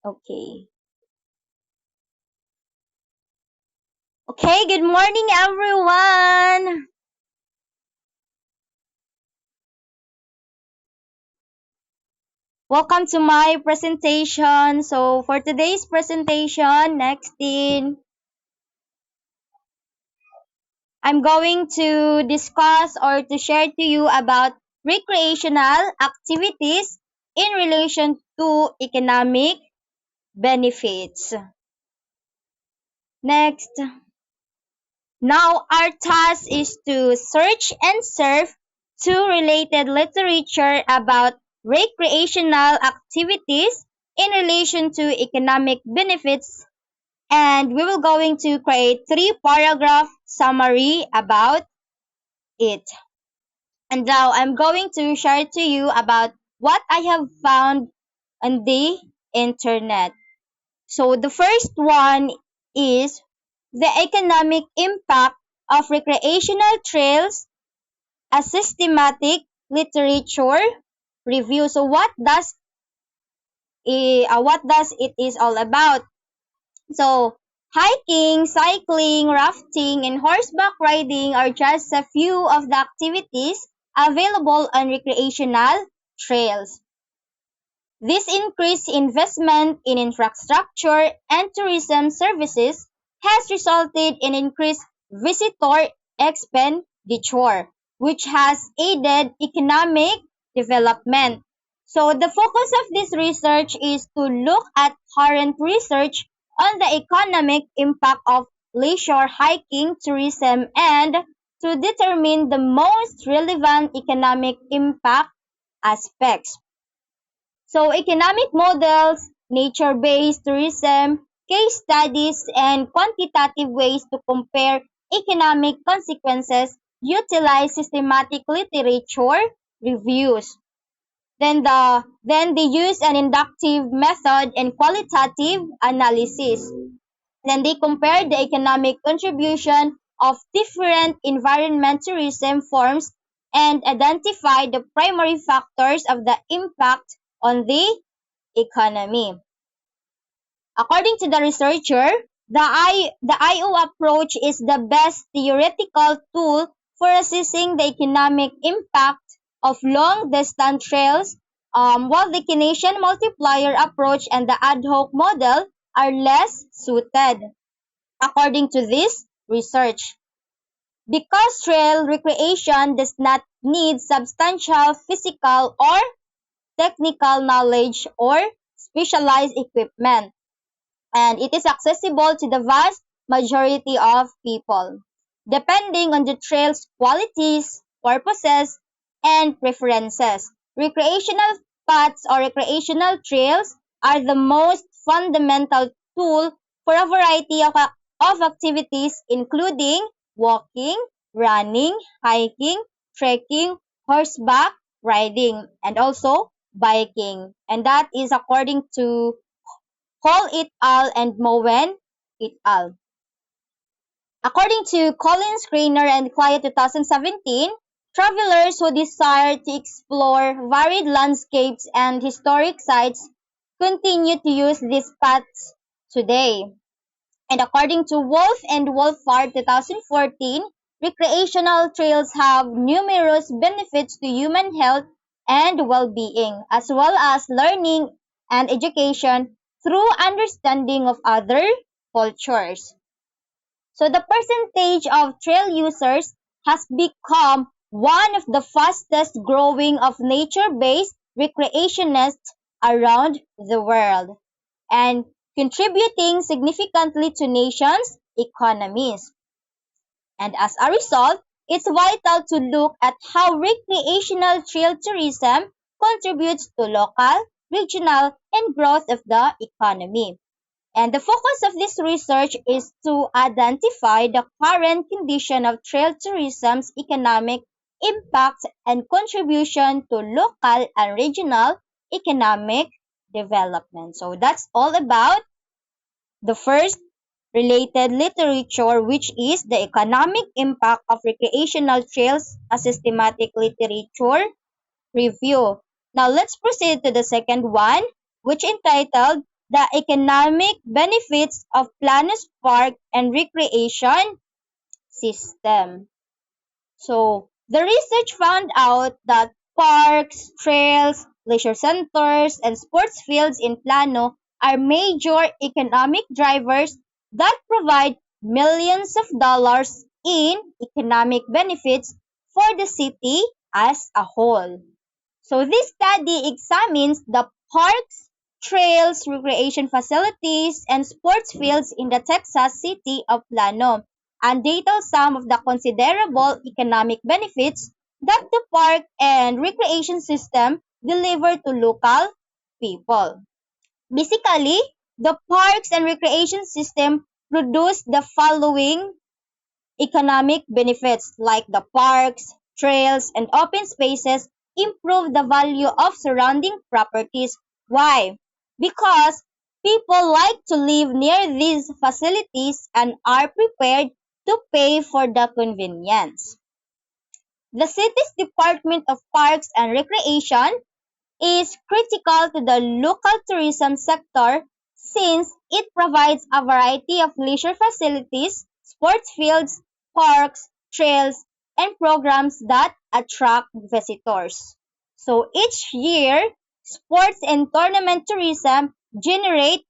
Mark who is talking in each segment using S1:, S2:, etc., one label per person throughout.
S1: Okay. Okay, good morning everyone. Welcome to my presentation. So for today's presentation, next in I'm going to discuss or to share to you about recreational activities in relation to economic benefits. Next, now our task is to search and surf to related literature about recreational activities in relation to economic benefits, and we will going to create three paragraph summary about it. And now I'm going to share to you about what I have found on the internet. So the first one is the economic impact of recreational trails, a systematic literature review. So what does it is all about? So hiking, cycling, rafting, and horseback riding are just a few of the activities available on recreational trails. This increased investment in infrastructure and tourism services has resulted in increased visitor expenditure, which has aided economic development. So the focus of this research is to look at current research on the economic impact of leisure hiking tourism and to determine the most relevant economic impact aspects. So economic models, nature-based tourism, case studies, and quantitative ways to compare economic consequences utilize systematic literature reviews. Then they use an inductive method and qualitative analysis. Then they compare the economic contribution of different environment tourism forms and identify the primary factors of the impact on the economy. According to the researcher, the IO approach is the best theoretical tool for assessing the economic impact of long distance trails, while the Keynesian multiplier approach and the ad hoc model are less suited. According to this research, because trail recreation does not need substantial physical or technical knowledge or specialized equipment, and it is accessible to the vast majority of people, depending on the trail's qualities, purposes, and preferences. Recreational paths or recreational trails are the most fundamental tool for a variety of activities, including walking, running, hiking, trekking, horseback riding, and also biking. And that is according to Hall et al. And Moen et al. According to Colin Screener and Clio 2017, travelers who desire to explore varied landscapes and historic sites continue to use these paths today. And according to Wolf and Wolfhard 2014, recreational trails have numerous benefits to human health and well-being, as well as learning and education through understanding of other cultures. So the percentage of trail users has become one of the fastest growing of nature-based recreationists around the world, and contributing significantly to nations' economies. And as a result, it's vital to look at how recreational trail tourism contributes to local, regional, and growth of the economy. And the focus of this research is to identify the current condition of trail tourism's economic impact and contribution to local and regional economic development. So that's all about the first related literature, which is the economic impact of recreational trails, a systematic literature review. Now let's proceed to the second one, which entitled the economic benefits of Plano's park and recreation system. So, the research found out that parks, trails, leisure centers, and sports fields in Plano are major economic drivers that provide millions of dollars in economic benefits for the city as a whole. So this study examines the parks, trails, recreation facilities, and sports fields in the Texas city of Plano and details some of the considerable economic benefits that the park and recreation system deliver to local people. Basically, the parks and recreation system produce the following economic benefits like the parks, trails, and open spaces improve the value of surrounding properties. Why? Because people like to live near these facilities and are prepared to pay for the convenience. The city's Department of Parks and Recreation is critical to the local tourism sector since it provides a variety of leisure facilities, sports fields, parks, trails, and programs that attract visitors. So each year, sports and tournament tourism generate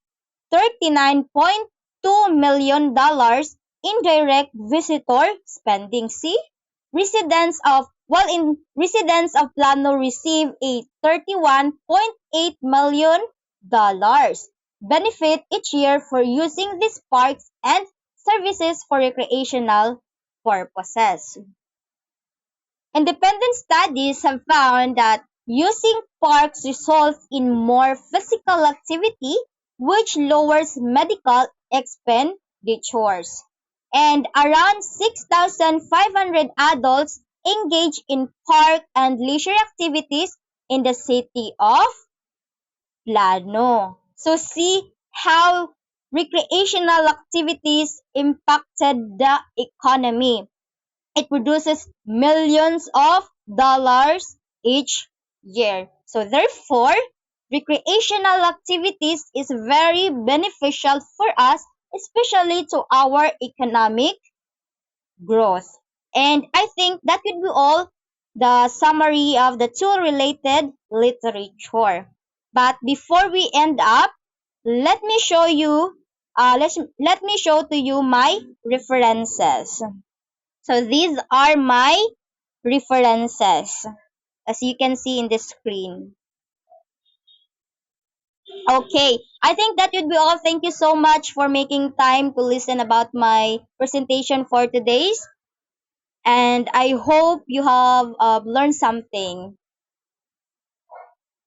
S1: $39.2 million in direct visitor spending. See? Residents of Plano receive a $31.8 million benefit each year for using these parks and services for recreational purposes. Independent studies have found that using parks results in more physical activity, which lowers medical expenditures. And around 6,500 adults engage in park and leisure activities in the city of Plano. So see how recreational activities impacted the economy. It produces millions of dollars each year. So therefore, recreational activities is very beneficial for us, especially to our economic growth. And I think that would be all the summary of the two related literature. But before we end up, let me show you let me show to you my references. So these are my references, as you can see in the screen. Okay, I think that would be all. Thank you so much for making time to listen about my presentation for today's. And I hope you have learned something.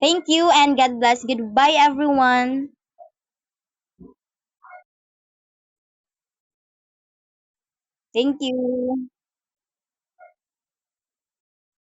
S1: Thank you and God bless. Goodbye, everyone. Thank you.